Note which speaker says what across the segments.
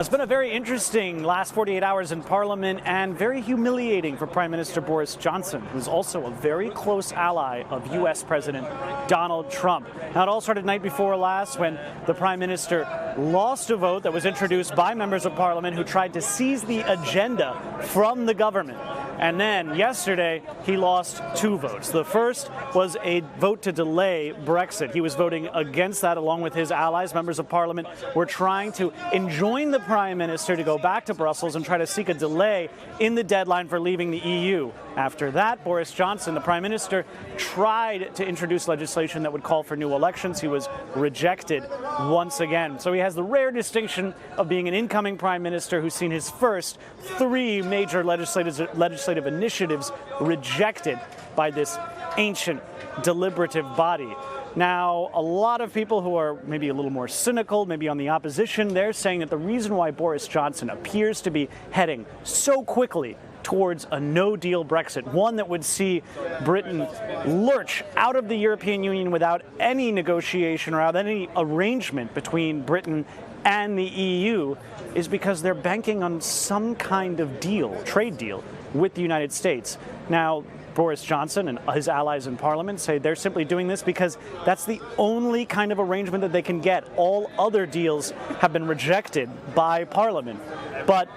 Speaker 1: It's been a very interesting last 48 hours in Parliament and very humiliating for Prime Minister Boris Johnson, who's also a very close ally of U.S. President Donald Trump. Now, it all started night before last when the Prime Minister lost a vote that was introduced by members of Parliament who tried to seize the agenda from the government. And then yesterday, he lost two votes. The first was a vote to delay Brexit. He was voting against that along with his allies. Members of Parliament were trying to enjoin the Prime Minister to go back to Brussels and try to seek a delay in the deadline for leaving the EU. After that, Boris Johnson, the Prime Minister, tried to introduce legislation that would call for new elections. He was rejected once again. So he has the rare distinction of being an incoming Prime Minister who's seen his first three major legislative initiatives rejected by this ancient deliberative body. Now, a lot of people who are maybe a little more cynical, maybe on the opposition, they're saying that the reason why Boris Johnson appears to be heading so quickly towards a no-deal Brexit, one that would see Britain lurch out of the European Union without any negotiation or without any arrangement between Britain and the EU, is because they're banking on some kind of deal, trade deal, with the United States. Now, Boris Johnson and his allies in Parliament say they're simply doing this because that's the only kind of arrangement that they can get. All other deals have been rejected by Parliament. But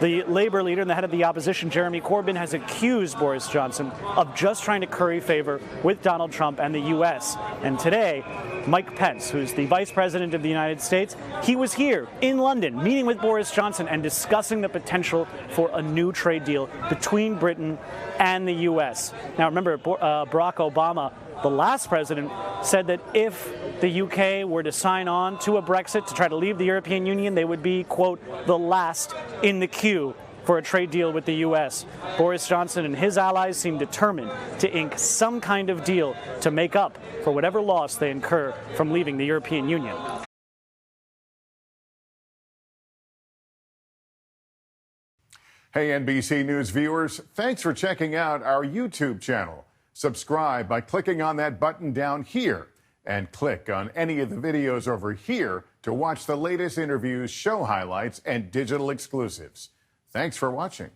Speaker 1: the Labour leader and the head of the opposition, Jeremy Corbyn, has accused Boris Johnson of just trying to curry favor with Donald Trump and the U.S. And today, Mike Pence, who's the Vice President of the United States, he was here in London meeting with Boris Johnson and discussing the potential for a new trade deal between Britain and the U.S. Now, remember, Barack Obama, the last president, said that if the UK were to sign on to a Brexit to try to leave the European Union, they would be, quote, the last in the queue for a trade deal with the U.S. Boris Johnson and his allies seem determined to ink some kind of deal to make up for whatever loss they incur from leaving the European Union.
Speaker 2: Hey, NBC News viewers, thanks for checking out our YouTube channel. Subscribe by clicking on that button down here and click on any of the videos over here to watch the latest interviews, show highlights, and digital exclusives. Thanks for watching.